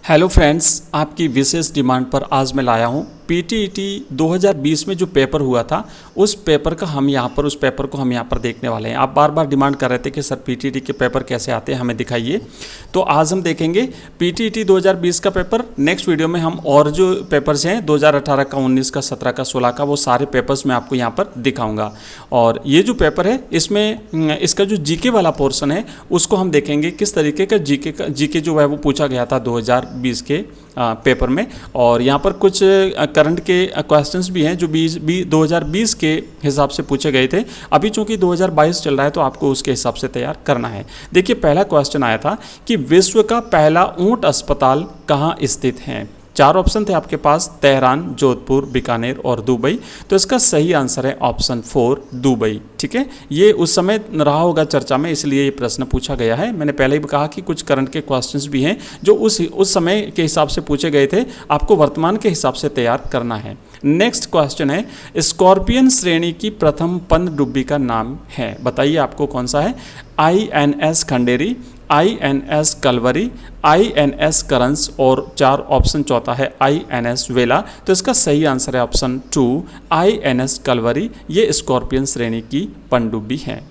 Hello friends, आपकी विशेष demand पर आज मैं लाया हूँ पीटीईटी 2020 में जो पेपर हुआ था उस पेपर को हम यहाँ पर देखने वाले हैं। आप बार बार डिमांड कर रहे थे कि सर पीटीईटी के पेपर कैसे आते हैं, हमें दिखाइए। तो आज हम देखेंगे पीटीईटी 2020 का पेपर। नेक्स्ट वीडियो में हम और जो पेपर्स हैं 2018 का, 19 का, 17 का, 16 का, वो सारे पेपर्स मैं आपको यहाँ पर दिखाऊँगा। और ये जो पेपर है इसमें इसका जो जीके वाला पोर्शन है उसको हम देखेंगे किस तरीके का जीके जो है वो पूछा गया था 2020 के पेपर में। और यहाँ पर कुछ करंट के क्वेश्चंस भी हैं जो 2020 के हिसाब से पूछे गए थे। अभी चूंकि 2022 चल रहा है तो आपको उसके हिसाब से तैयार करना है। देखिए, पहला क्वेश्चन आया था कि विश्व का पहला ऊंट अस्पताल कहाँ स्थित है। चार ऑप्शन थे आपके पास, तेहरान, जोधपुर, बीकानेर और दुबई। तो इसका सही आंसर है ऑप्शन 4, दुबई। ठीक है, ये उस समय रहा होगा चर्चा में, इसलिए ये प्रश्न पूछा गया है। मैंने पहले भी कहा कि कुछ करंट के क्वेश्चंस भी हैं जो उस समय के हिसाब से पूछे गए थे, आपको वर्तमान के हिसाब से तैयार करना है। नेक्स्ट क्वेश्चन है, स्कॉर्पियन श्रेणी की प्रथम पनडुब्बी का नाम है, बताइए आपको कौन सा है। INS Khanderi, INS Kalvari, INS करंस और चार ऑप्शन चौथा है INS वेला। तो इसका सही आंसर है ऑप्शन 2, INS कलवरी। ये स्कॉर्पियन श्रेणी की पनडुब्बी है।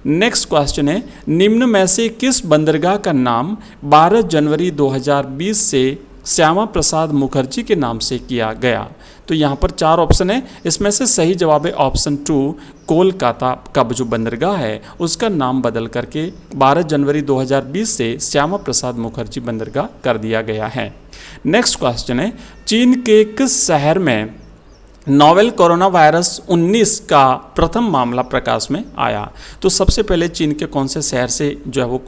नेक्स्ट क्वेश्चन है, निम्न में से किस बंदरगाह का नाम 12 जनवरी 2020 से श्यामा प्रसाद मुखर्जी के नाम से किया गया। तो यहाँ पर चार ऑप्शन है, इसमें से सही जवाब है ऑप्शन 2, कोलकाता का जो बंदरगाह है उसका नाम बदल करके 12 जनवरी 2020 से श्यामा प्रसाद मुखर्जी बंदरगाह कर दिया गया है। नेक्स्ट क्वेश्चन है, चीन के किस शहर में नोवेल कोरोना वायरस 19 का प्रथम मामला प्रकाश में आया। तो सबसे पहले चीन के कौन से शहर से जो है वो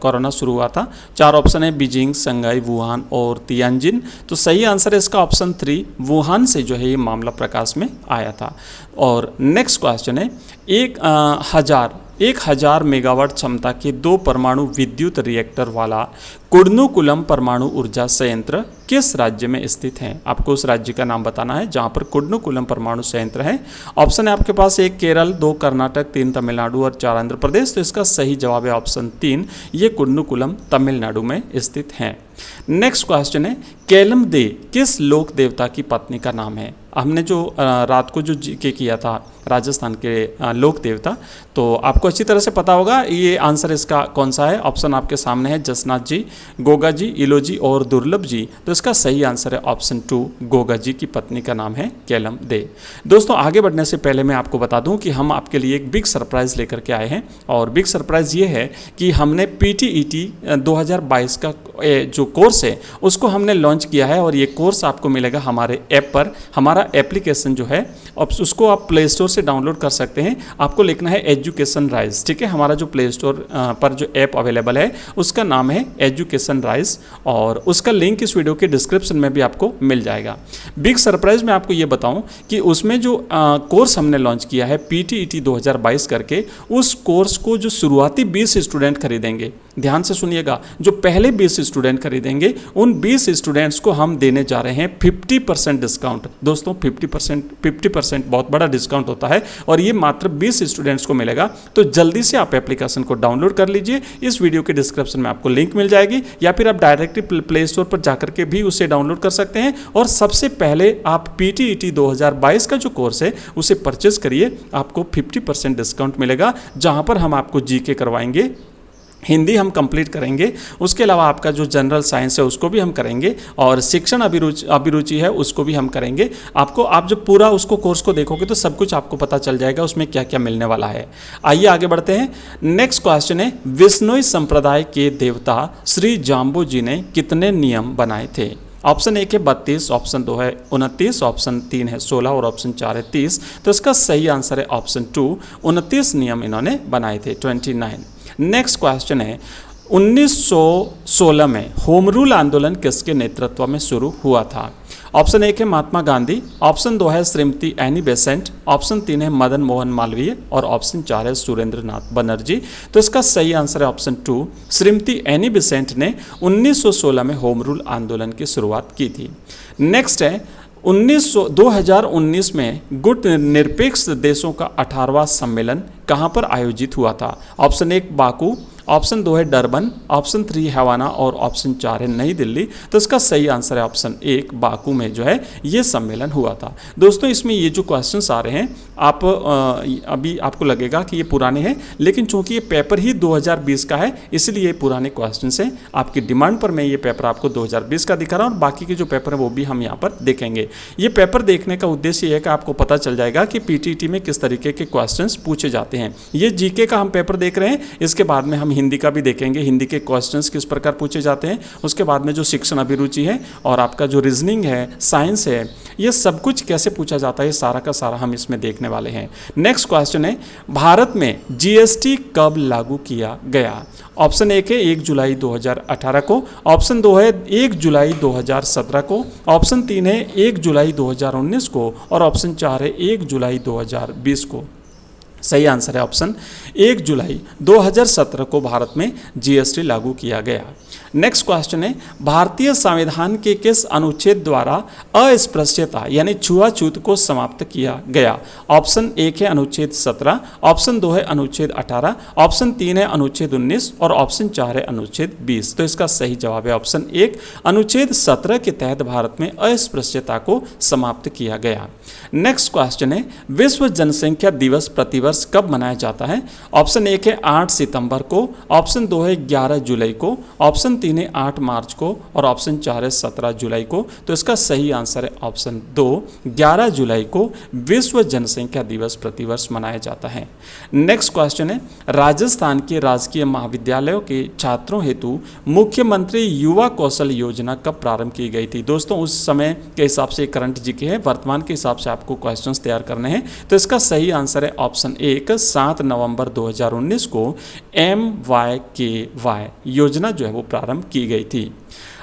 कोरोना शुरू हुआ था। चार ऑप्शन है, बीजिंग, शंघाई, वुहान और तियानजिन। तो सही आंसर है इसका ऑप्शन 3, वुहान से जो है ये मामला प्रकाश में आया था। और नेक्स्ट क्वेश्चन है, 1000 मेगावाट क्षमता के 2 परमाणु विद्युत रिएक्टर वाला कुडनुकुलम परमाणु ऊर्जा संयंत्र किस राज्य में स्थित है। आपको उस राज्य का नाम बताना है जहां पर कुडनुकुलम परमाणु संयंत्र है। ऑप्शन है आपके पास 1 केरल, 2 कर्नाटक, 3 तमिलनाडु और 4 आंध्र प्रदेश। तो इसका सही जवाब है ऑप्शन 3, ये कुडनुकुलम तमिलनाडु में स्थित है। नेक्स्ट क्वेश्चन है, केलम दे किस लोक देवता की पत्नी का नाम है। हमने जो रात को जो जीके किया था राजस्थान के लोक देवता, तो आपको अच्छी तरह से पता होगा ये आंसर इसका कौन सा है। ऑप्शन आपके सामने है, जसनाथ जी, गोगा जी, इलोजी और दुर्लभ जी। तो इसका सही आंसर है ऑप्शन 2, गोगा जी की पत्नी का नाम है केलम दे। दोस्तों, आगे बढ़ने से पहले मैं आपको बता दूं कि हम आपके लिए एक बिग सरप्राइज लेकर के आए हैं। और बिग सरप्राइज ये है कि हमने पीटीईटी 2022 का जो कोर्स है उसको हमने लॉन्च किया है। और ये कोर्स आपको मिलेगा हमारे ऐप पर। हमारा एप्लीकेशन जो है उसको आप प्ले स्टोर से डाउनलोड कर सकते हैं। आपको लिखना है एजुकेशन राइज। ठीक है, हमारा जो प्ले स्टोर पर जो ऐप अवेलेबल है उसका नाम है एजुकेशन राइज, और उसका लिंक इस वीडियो के डिस्क्रिप्शन में भी आपको मिल जाएगा। बिग सरप्राइज में आपको ये बताऊं कि उसमें जो कोर्स हमने लॉन्च किया है पीटीईटी 2022 करके, उस कोर्स को जो शुरुआती 20 स्टूडेंट खरीदेंगे, ध्यान से सुनिएगा, जो पहले 20 स्टूडेंट खरीदेंगे उन 20 स्टूडेंट्स को हम देने जा रहे हैं 50% डिस्काउंट। दोस्तों, 50% बहुत बड़ा डिस्काउंट होता है और ये मात्र 20 स्टूडेंट्स को मिलेगा। तो जल्दी से आप एप्लीकेशन को डाउनलोड कर लीजिए। इस वीडियो के डिस्क्रिप्शन में आपको लिंक मिल जाएगी, या फिर आप डायरेक्टली प्ले स्टोर पर जाकर के भी उसे डाउनलोड कर सकते हैं। और सबसे पहले आप पीटीईटी 2022 का जो कोर्स है उसे परचेज करिए, आपको 50% डिस्काउंट मिलेगा, जहां पर हम आपको जीके करवाएंगे, हिंदी हम कंप्लीट करेंगे, उसके अलावा आपका जो जनरल साइंस है उसको भी हम करेंगे, और शिक्षण अभिरुचि है उसको भी हम करेंगे। आप जब पूरा उसको कोर्स को देखोगे तो सब कुछ आपको पता चल जाएगा उसमें क्या क्या मिलने वाला है। आइए आगे बढ़ते हैं। नेक्स्ट क्वेश्चन है, विश्नोई संप्रदाय के देवता श्री जाम्बू जी ने कितने नियम बनाए थे। ऑप्शन 1 है 32, ऑप्शन 2 है 29, ऑप्शन 3 है 16 और ऑप्शन 4 है 30। तो इसका सही आंसर है ऑप्शन 2, 29 नियम इन्होंने बनाए थे, 29। नेक्स्ट क्वेश्चन है, 1916 में होम रूल आंदोलन किसके नेतृत्व में शुरू हुआ था। ऑप्शन 1 है महात्मा गांधी, ऑप्शन 2 है श्रीमती एनी बेसेंट, ऑप्शन 3 है मदन मोहन मालवीय और ऑप्शन 4 है सुरेंद्र नाथ बनर्जी। तो इसका सही आंसर है ऑप्शन 2, श्रीमती एनी बेसेंट ने 1916 में होम रूल आंदोलन की शुरुआत की थी। नेक्स्ट है, 2019 में गुट निरपेक्ष देशों का 18वां सम्मेलन कहाँ पर आयोजित हुआ था। ऑप्शन 1 बाकू, ऑप्शन 2 है डरबन, ऑप्शन 3 हवाना और ऑप्शन 4 है नई दिल्ली। तो इसका सही आंसर है ऑप्शन 1, बाकू में जो है ये सम्मेलन हुआ था। दोस्तों इसमें ये जो क्वेश्चंस आ रहे हैं आप अभी आपको लगेगा कि ये पुराने हैं, लेकिन चूंकि ये पेपर ही 2020 का है इसलिए ये पुराने क्वेश्चंस हैं। आपकी डिमांड पर मैं ये पेपर आपको 2020 का दिखा रहा हूँ और बाकी के जो पेपर है वो भी हम यहाँ पर देखेंगे। ये पेपर देखने का उद्देश्य ये है कि आपको पता चल जाएगा कि पीटीटी में किस तरीके के क्वेश्चंस पूछे जाते हैं। ये जीके का हम पेपर देख रहे हैं, इसके बाद में हम हिंदी का भी देखेंगे, हिंदी के क्वेश्चंस किस प्रकार पूछे जाते हैं। उसके बाद में जो शिक्षण अभिरुचि है और आपका जो रीजनिंग है, साइंस है, ये सब कुछ कैसे पूछा जाता है सारा का सारा हम इसमें देखने वाले हैं। नेक्स्ट क्वेश्चन है, भारत में जीएसटी कब लागू किया गया? ऑप्शन 1 है 1 जुलाई 2018 को, ऑप्शन 2 है 1 जुलाई 2017 को, ऑप्शन 3 है 1 जुलाई 2019 को और ऑप्शन 4 है 1 जुलाई 2020 को। सही आंसर है ऑप्शन 1 जुलाई 2017 को भारत में जीएसटी लागू किया गया। नेक्स्ट क्वेश्चन है, भारतीय संविधान के किस अनुच्छेद द्वारा अस्पृश्यता यानी छुआछूत को समाप्त किया गया? ऑप्शन 1 है अनुच्छेद 17, ऑप्शन 2 है अनुच्छेद 18, ऑप्शन 3 है अनुच्छेद 19 और ऑप्शन 4 है अनुच्छेद 20। तो इसका सही जवाब है ऑप्शन 1, अनुच्छेद 17 के तहत भारत में अस्पृश्यता को समाप्त किया गया। नेक्स्ट क्वेश्चन है, विश्व जनसंख्या दिवस प्रतिवर्ष कब मनाया जाता है? ऑप्शन 1 है 8 सितंबर को, ऑप्शन 2 है 11 जुलाई को, ऑप्शन 3 है 8 मार्च को और ऑप्शन 4 है 17 जुलाई को। तो इसका सही आंसर है ऑप्शन 2, 11 जुलाई को विश्व जनसंख्या दिवस प्रतिवर्ष मनाया जाता है। नेक्स्ट क्वेश्चन है, राजस्थान के राजकीय महाविद्यालयों के छात्रों हेतु मुख्यमंत्री युवा कौशल योजना कब प्रारंभ की गई थी? दोस्तों उस समय के हिसाब से करंट जीके है, वर्तमान के हिसाब से आपको क्वेश्चंस तैयार करने हैं। तो इसका सही आंसर है ऑप्शन 1, 7 नवंबर 2019 को MYKY योजना जो है वो प्रारंभ की गई थी।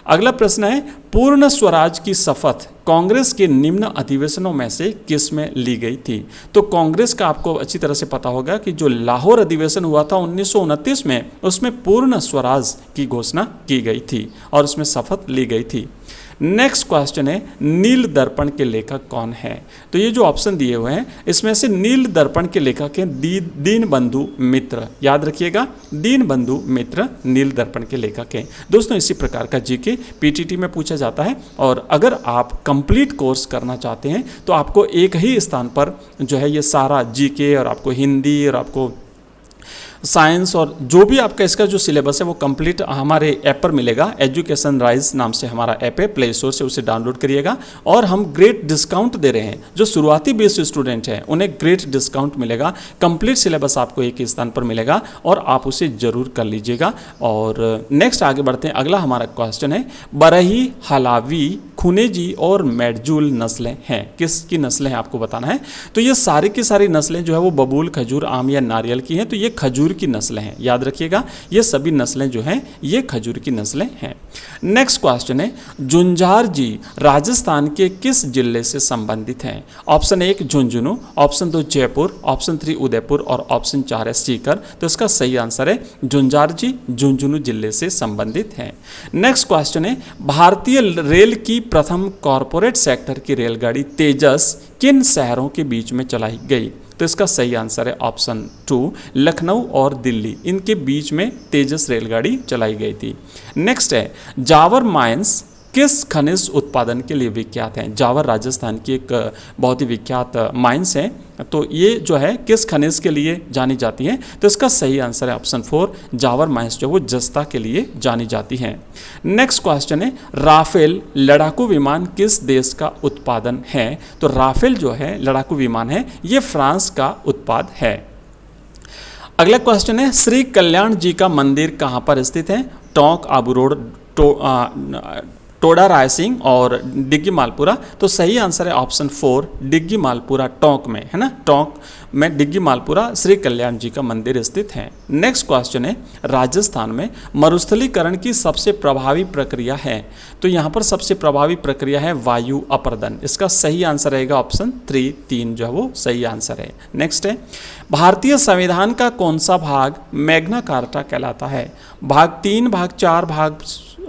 अगला प्रश्न है, पूर्ण स्वराज की शपथ कांग्रेस के निम्न अधिवेशनों में से किस में ली गई थी? तो कांग्रेस का आपको अच्छी तरह से पता होगा कि जो लाहौर अधिवेशन हुआ था 1929 में, उसमें पूर्ण स्वराज की घोषणा की गई थी और उसमें शपथ ली गई थी। नेक्स्ट क्वेश्चन है, नील दर्पण के लेखक कौन है? तो ये जो ऑप्शन दिए हुए हैं इसमें से नील दर्पण के लेखक हैं दीनबंधु मित्र। याद रखिएगा, दीनबंधु मित्र नील दर्पण के लेखक हैं। दोस्तों इसी प्रकार का जीके पीटीटी में पूछा जाता है और अगर आप कंप्लीट कोर्स करना चाहते हैं तो आपको एक ही स्थान पर जो है ये सारा जीके और आपको हिंदी और आपको साइंस और जो भी आपका इसका जो सिलेबस है वो कंप्लीट हमारे ऐप पर मिलेगा। एजुकेशन राइज नाम से हमारा ऐप है, प्ले स्टोर से उसे डाउनलोड करिएगा और हम ग्रेट डिस्काउंट दे रहे हैं। जो शुरुआती बेस स्टूडेंट हैं उन्हें ग्रेट डिस्काउंट मिलेगा, कंप्लीट सिलेबस आपको एक ही स्थान पर मिलेगा और आप उसे जरूर कर लीजिएगा। और नेक्स्ट आगे बढ़ते हैं, अगला हमारा क्वेश्चन है, बरही, हलावी, खुनेजी और मेडजूल नस्लें हैं, किसकी नस्लें हैं आपको बताना है। तो ये सारी की सारी नस्लें जो है वो बबूल, खजूर, आम या नारियल की हैं। तो ये खजूर की नस्लें हैं, याद रखिएगा ये सभी नस्लें जो हैं ये खजूर की नस्लें हैं। नेक्स्ट क्वेश्चन है, झुंझार जी राजस्थान के किस जिले से संबंधित हैं? Option 1 Jhunjhunu, option 2 Jaipur, option 3 Udaipur और ऑप्शन 4 है सीकर। तो इसका सही आंसर है झुंझार जी झुंझुनू जिले से संबंधित हैं। नेक्स्ट क्वेश्चन है, भारतीय रेल की प्रथम कॉरपोरेट सेक्टर की रेलगाड़ी तेजस किन शहरों के बीच में चलाई गई? तो इसका सही आंसर है ऑप्शन 2, लखनऊ और दिल्ली, इनके बीच में तेजस रेलगाड़ी चलाई गई थी। नेक्स्ट है, जावर माइंस किस खनिज उत्पादन के लिए विख्यात हैं? जावर राजस्थान की एक बहुत ही विख्यात माइंस है, तो ये जो है किस खनिज के लिए जानी जाती है? तो इसका सही आंसर है ऑप्शन 4, जावर माइंस जो वो जस्ता के लिए जानी जाती हैं। नेक्स्ट क्वेश्चन है, राफेल लड़ाकू विमान किस देश का उत्पादन है? तो राफेल जो है लड़ाकू विमान है ये फ्रांस का उत्पाद है। अगला क्वेश्चन है, श्री कल्याण जी का मंदिर कहाँ पर स्थित है? टोंक, आबू रोड, टोडा रायसिंह और डिग्गी मालपुरा। तो सही आंसर है ऑप्शन 4, डिग्गी मालपुरा टोंक में, है ना, टोंक में डिग्गी मालपुरा श्री कल्याण जी का मंदिर स्थित है। नेक्स्ट क्वेश्चन है, राजस्थान में मरुस्थलीकरण की सबसे प्रभावी प्रक्रिया है? तो यहाँ पर सबसे प्रभावी प्रक्रिया है वायु अपर्दन। इसका सही आंसर रहेगा ऑप्शन 3 जो है वो सही आंसर है। नेक्स्ट है, भारतीय संविधान का कौन सा भाग मैग्ना कार्टा कहलाता है? भाग 3, भाग 4, भाग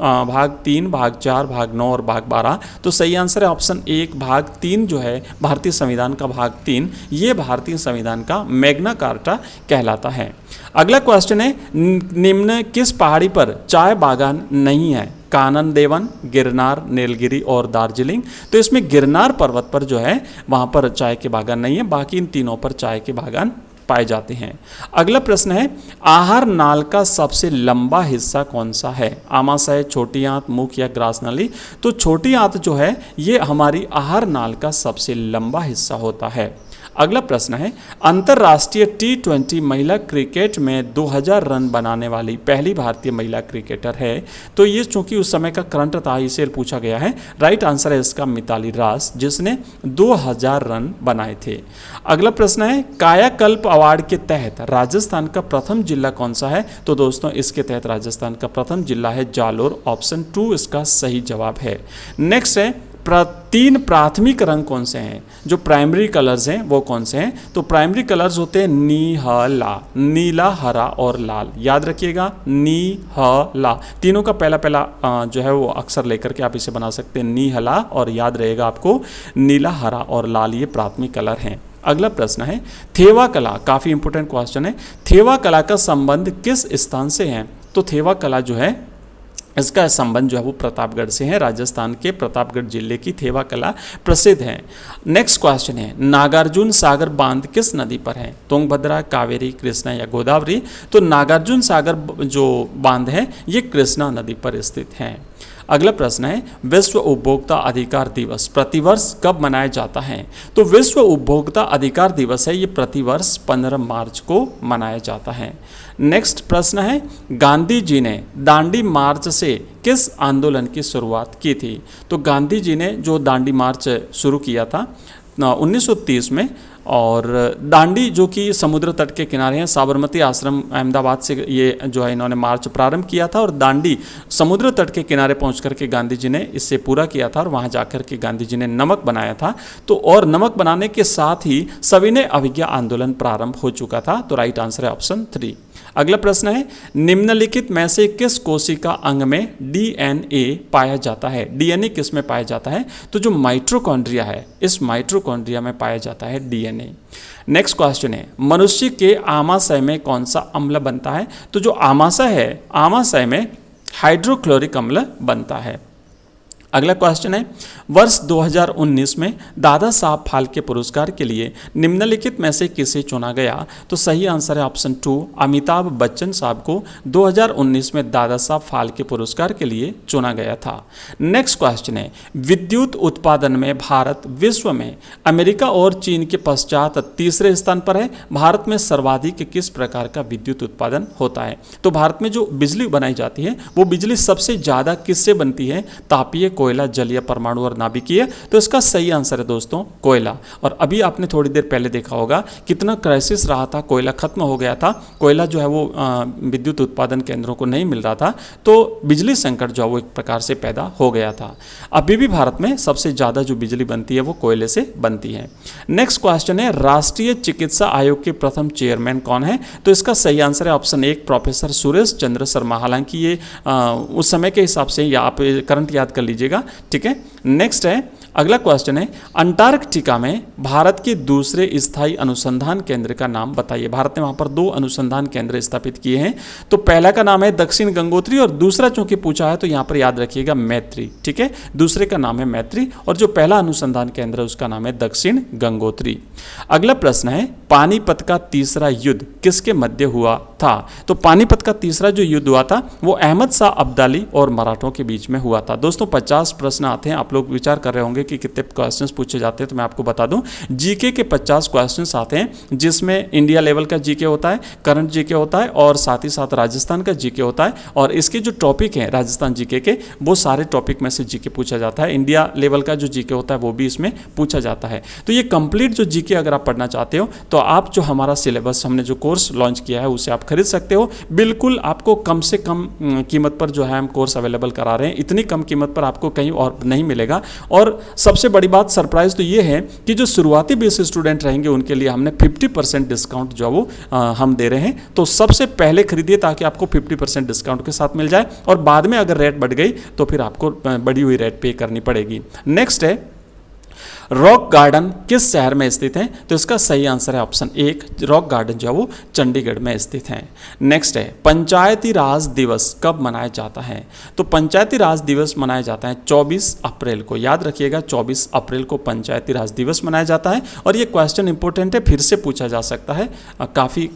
भाग 3, भाग 4, भाग 9 और भाग 12। तो सही आंसर है ऑप्शन 1 भाग 3 जो है भारतीय संविधान का भाग 3, ये भारतीय संविधान का मैग्ना कार्टा कहलाता है। अगला क्वेश्चन है, निम्न किस पहाड़ी पर चाय बागान नहीं है? कानन देवन, गिरनार, नीलगिरी और दार्जिलिंग। तो इसमें गिरनार पर्वत पर जो है वहाँ पर चाय के बागान नहीं है, बाकी इन तीनों पर चाय के बागान पाए जाते हैं। अगला प्रश्न है, आहार नाल का सबसे लंबा हिस्सा कौन सा है? आमाशय, छोटी आंत, मुख या ग्रास नली? तो छोटी आंत जो है ये हमारी आहार नाल का सबसे लंबा हिस्सा होता है। अगला प्रश्न है, अंतर्राष्ट्रीय T20 महिला क्रिकेट में 2000 रन बनाने वाली पहली भारतीय महिला क्रिकेटर है। तो ये चूंकि उस समय का करंट था इसे पूछा गया है। राइट आंसर है इसका मिताली राज, जिसने 2000 रन बनाए थे। अगला प्रश्न है, कायाकल्प अवार्ड के तहत राजस्थान का प्रथम जिला कौन सा है? तो दोस्तों इसके तहत राजस्थान का प्रथम जिला है जालोर, ऑप्शन 2 इसका सही जवाब है। नेक्स्ट है, 3 प्राथमिक रंग कौन से हैं? जो प्राइमरी कलर्स हैं वो कौन से हैं? तो प्राइमरी कलर्स होते हैं नीला, नीला, हरा और लाल। याद रखिएगा, नीला, तीनों का पहला पहला जो है वो अक्षर लेकर के आप इसे बना सकते हैं नीला, और याद रहेगा आपको नीला, हरा और लाल ये प्राथमिक कलर हैं। अगला प्रश्न है, थेवा कला, काफ़ी इंपॉर्टेंट क्वेश्चन है। थेवा कला का संबंध किस स्थान से है? तो थेवा कला जो है इसका संबंध जो है वो प्रतापगढ़ से है। राजस्थान के प्रतापगढ़ जिले की थेवा कला प्रसिद्ध है। नेक्स्ट क्वेश्चन है, नागार्जुन सागर बांध किस नदी पर है? तुंगभद्रा, कावेरी, कृष्णा या गोदावरी? तो नागार्जुन सागर जो बांध है ये कृष्णा नदी पर स्थित है। अगला प्रश्न है, विश्व उपभोक्ता अधिकार दिवस प्रतिवर्ष कब मनाया जाता है? तो विश्व उपभोक्ता अधिकार दिवस है ये प्रतिवर्ष 15 मार्च को मनाया जाता है। नेक्स्ट प्रश्न है, गांधी जी ने दांडी मार्च से किस आंदोलन की शुरुआत की थी? तो गांधी जी ने जो दांडी मार्च शुरू किया था 1930 में, और दांडी जो कि समुद्र तट के किनारे हैं, साबरमती आश्रम अहमदाबाद से ये जो है इन्होंने मार्च प्रारंभ किया था, और दांडी समुद्र तट के किनारे पहुंच करके गांधी जी ने इससे पूरा किया था, और वहां जाकर के गांधी जी ने नमक बनाया था। तो और नमक बनाने के साथ ही सविनय अवज्ञा आंदोलन प्रारंभ हो चुका था। तो राइट आंसर है ऑप्शन 3। अगला प्रश्न है, निम्नलिखित में से किस कोशिका अंग में डीएनए पाया जाता है? डीएनए किस में पाया जाता है? तो जो माइटोकॉन्ड्रिया है, इस माइटोकॉन्ड्रिया में पाया जाता है डीएनए। नेक्स्ट क्वेश्चन है, मनुष्य के आमाशय में कौन सा अम्ल बनता है? तो जो आमाशय है, आमाशय में हाइड्रोक्लोरिक अम्ल बनता है। अगला क्वेश्चन है, वर्ष 2019 में दादा साहब फाल्के पुरस्कार के लिए निम्नलिखित में से किसे चुना गया? तो सही आंसर है ऑप्शन 2, अमिताभ बच्चन साहब को 2019 में दादा साहब फाल्के पुरस्कार के लिए चुना गया था। नेक्स्ट क्वेश्चन है, विद्युत उत्पादन में भारत विश्व में अमेरिका और चीन के पश्चात तीसरे स्थान पर है। भारत में सर्वाधिक किस प्रकार का विद्युत उत्पादन होता है? तो भारत में जो बिजली बनाई जाती है वो बिजली सबसे ज़्यादा किससे बनती है? तापीय, कोयला, जलीय, परमाणु और नाभिकीय। तो इसका सही आंसर है दोस्तों कोयला। और अभी आपने थोड़ी देर पहले देखा होगा कितना क्राइसिस रहा था, कोयला खत्म हो गया था, कोयला जो है वो विद्युत उत्पादन केंद्रों को नहीं मिल रहा था, तो बिजली संकट जो है वो एक प्रकार से पैदा हो गया था। अभी भी भारत में सबसे ज़्यादा जो बिजली बनती है वो कोयले से बनती है। नेक्स्ट क्वेश्चन है, राष्ट्रीय चिकित्सा आयोग के प्रथम चेयरमैन कौन है? तो इसका सही आंसर है ऑप्शन 1, प्रोफेसर सुरेश चंद्र शर्मा। हालांकि ये उस समय के हिसाब से या आप करंट याद कर लीजिएगा, ठीक है। नेक्स्ट है, अगला क्वेश्चन है, अंटार्कटिका में भारत के दूसरे स्थायी अनुसंधान केंद्र का नाम बताइए। भारत ने वहां पर 2 अनुसंधान केंद्र स्थापित किए हैं। तो पहला का नाम है दक्षिण गंगोत्री, और दूसरा चूंकि पूछा है तो यहां पर याद रखिएगा मैत्री, ठीक है। दूसरे का नाम है मैत्री, और जो पहला अनुसंधान केंद्र है उसका नाम है दक्षिण गंगोत्री। अगला प्रश्न है, पानीपत का तीसरा युद्ध किसके मध्य हुआ था? तो पानीपत का तीसरा जो युद्ध हुआ था वो अहमद शाह अब्दाली और मराठों के बीच में हुआ था। दोस्तों 50 प्रश्न आते हैं, आप लोग विचार कर रहे होंगे कि कितने क्वेश्चंस पूछे जाते हैं, तो मैं आपको बता दूं जीके के 50 क्वेश्चंस आते हैं, जिसमें इंडिया लेवल का जीके होता है, करंट जीके होता है, और साथ ही साथ राजस्थान का जीके होता है। और इसके जो टॉपिक हैं राजस्थान जीके के, वो सारे टॉपिक में से जीके पूछा जाता है। इंडिया लेवल का जो जीके होता है वो भी इसमें पूछा जाता है। तो ये कंप्लीट जो जीके अगर आप पढ़ना चाहते हो तो आप जो हमारा सिलेबस, हमने जो कोर्स लॉन्च किया है उसे आप खरीद सकते हो। बिल्कुल आपको कम से कम कीमत पर जो है हम कोर्स अवेलेबल करा रहे हैं, इतनी कम कीमत पर आपको कहीं और नहीं मिलेगा। और सबसे बड़ी बात सरप्राइज तो ये है कि जो शुरुआती 20 स्टूडेंट रहेंगे उनके लिए हमने 50% डिस्काउंट जो वो हम दे रहे हैं। तो सबसे पहले खरीदिए ताकि आपको 50% डिस्काउंट के साथ मिल जाए, और बाद में अगर रेट बढ़ गई तो फिर आपको बढ़ी हुई रेट पे करनी पड़ेगी। नेक्स्ट है रॉक गार्डन किस शहर में स्थित है? तो इसका सही आंसर है ऑप्शन 1, रॉक गार्डन जो है वो चंडीगढ़ में स्थित है। नेक्स्ट है पंचायती राज दिवस कब मनाया जाता है? तो पंचायती राज दिवस मनाया जाता है 24 अप्रैल को। याद रखिएगा 24 अप्रैल को पंचायती राज दिवस मनाया जाता है। और ये क्वेश्चन इंपॉर्टेंट है, फिर से पूछा जा सकता है, काफ़ी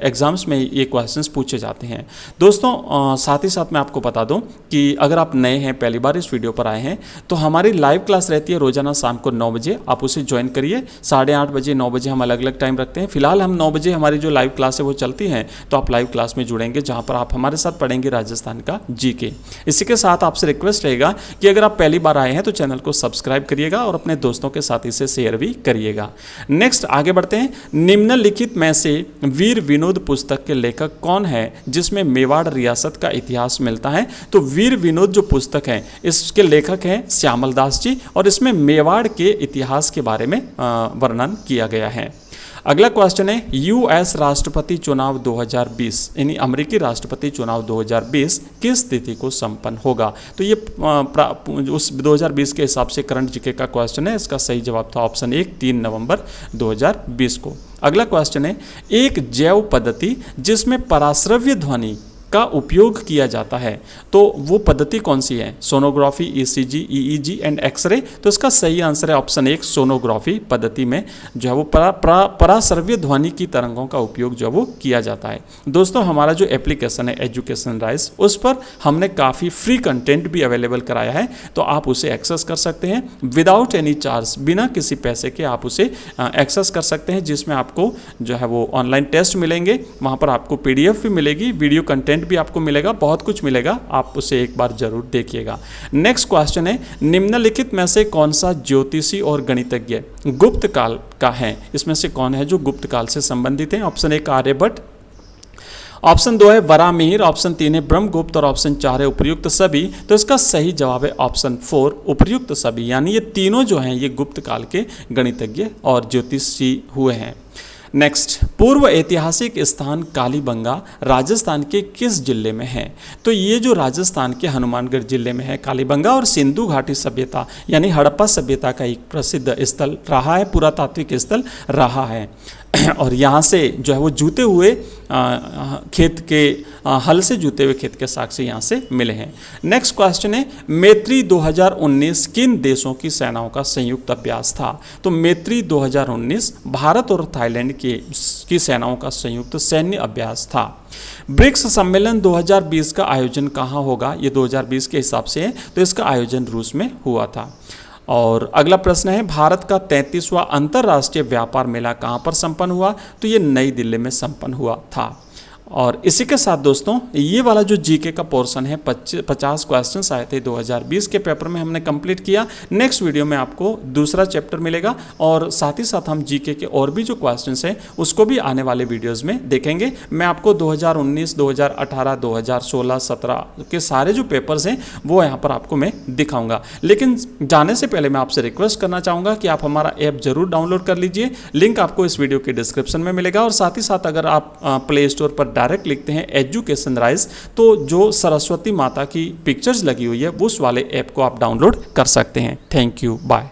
एग्जाम्स में ये क्वेश्चंस पूछे जाते हैं। दोस्तों साथ ही साथ मैं आपको बता दूं कि अगर आप नए हैं, पहली बार इस वीडियो पर आए हैं, तो हमारी लाइव क्लास रहती है रोजाना शाम को 9 बजे। आप उसे ज्वाइन करिए। 8:30 बजे, 9 बजे हम अलग अलग टाइम रखते हैं। फिलहाल हम 9 बजे हमारी जो लाइव क्लास है वो चलती है, तो आप लाइव क्लास में जुड़ेंगे जहां पर आप हमारे साथ पढ़ेंगे राजस्थान का जीके। इसी के साथ आपसे रिक्वेस्ट रहेगा कि अगर आप पहली बार आए हैं तो चैनल को सब्सक्राइब करिएगा और अपने दोस्तों के साथ इसे शेयर भी करिएगा। नेक्स्ट आगे बढ़ते हैं। निम्नलिखित में से वीर विनोद पुस्तक के लेखक कौन है जिसमें मेवाड़ रियासत का इतिहास मिलता है? तो वीर विनोद जो पुस्तक है इसके लेखक हैं श्यामल दास जी, और इसमें मेवाड़ के इतिहास के बारे में वर्णन किया गया है। अगला क्वेश्चन है यूएस राष्ट्रपति चुनाव 2020 यानी अमेरिकी राष्ट्रपति चुनाव 2020 किस तिथि को संपन्न होगा? तो ये उस 2020 के हिसाब से करंट जीके का क्वेश्चन है। इसका सही जवाब था ऑप्शन 1, 3 नवंबर 2020 को। अगला क्वेश्चन है एक जैव पद्धति जिसमें पराश्रव्य ध्वनि का उपयोग किया जाता है, तो वो पद्धति कौन सी है? Sonography, ECG, EEG and x-ray. तो इसका सही आंसर है ऑप्शन 1, सोनोग्राफी पद्धति में जो है वो पराश्रव्य ध्वनि की तरंगों का उपयोग जो है वो किया जाता है। दोस्तों हमारा जो एप्लीकेशन है एजुकेशन राइज, उस पर हमने काफ़ी फ्री कंटेंट भी अवेलेबल कराया है, तो आप उसे एक्सेस कर सकते हैं विदाउट एनी चार्ज, बिना किसी पैसे के आप उसे एक्सेस कर सकते हैं, जिसमें आपको जो है वो ऑनलाइन टेस्ट मिलेंगे, वहाँ पर आपको PDF भी मिलेगी, वीडियो कंटेंट भी आपको मिलेगा, बहुत कुछ मिलेगा, आप उसे एक बार जरूर देखिएगा। नेक्स्ट क्वेश्चन है निम्नलिखित में से कौन सा ज्योतिषी और गणितज्ञ गुप्त काल का है? इसमें से कौन है जो गुप्त काल से संबंधित है? ऑप्शन 1 आर्यभट्ट, ऑप्शन 2 है वरामिहिर, ऑप्शन 3 है ब्रह्मगुप्त और ऑप्शन 4 है उपर्युक्त सभी। तो इसका सही जवाब है ऑप्शन 4 उपर्युक्त सभी, यानी ये तीनों जो हैं ये गुप्त काल के गणितज्ञ और ज्योतिषी हुए हैं। नेक्स्ट पूर्व ऐतिहासिक स्थान कालीबंगा राजस्थान के किस जिले में है? तो ये जो राजस्थान के हनुमानगढ़ जिले में है कालीबंगा, और सिंधु घाटी सभ्यता यानी हड़प्पा सभ्यता का एक प्रसिद्ध स्थल रहा है, पुरातात्विक स्थल रहा है। और यहाँ से जो है वो जूते हुए खेत के हल से जूते हुए खेत के साक्ष्य यहाँ से मिले हैं। नेक्स्ट क्वेश्चन है मैत्री 2019 किन देशों की सेनाओं का संयुक्त अभ्यास था? तो मैत्री 2019 भारत और थाईलैंड की सेनाओं का संयुक्त सैन्य अभ्यास था। ब्रिक्स सम्मेलन 2020 का आयोजन कहाँ होगा? ये 2020 के हिसाब से है, तो इसका आयोजन रूस में हुआ था। और अगला प्रश्न है भारत का 33वां अंतर्राष्ट्रीय व्यापार मेला कहाँ पर संपन्न हुआ? तो ये नई दिल्ली में संपन्न हुआ था। और इसी के साथ दोस्तों ये वाला जो जीके का पोर्शन है 50 क्वेश्चंस आए थे 2020 के पेपर में, हमने कंप्लीट किया। नेक्स्ट वीडियो में आपको दूसरा चैप्टर मिलेगा, और साथ ही साथ हम जीके के और भी जो क्वेश्चंस हैं उसको भी आने वाले वीडियोस में देखेंगे। मैं आपको 2019, 2018, 2016, 17 के सारे जो पेपर्स हैं वो यहाँ पर आपको मैं दिखाऊँगा। लेकिन जाने से पहले मैं आपसे रिक्वेस्ट करना चाहूँगा कि आप हमारा ऐप जरूर डाउनलोड कर लीजिए, लिंक आपको इस वीडियो के डिस्क्रिप्शन में मिलेगा। और साथ ही साथ अगर आप प्ले स्टोर पर डायरेक्ट लिखते हैं एजुकेशन राइज, तो जो सरस्वती माता की पिक्चर्स लगी हुई है उस वाले ऐप को आप डाउनलोड कर सकते हैं। Thank you, bye.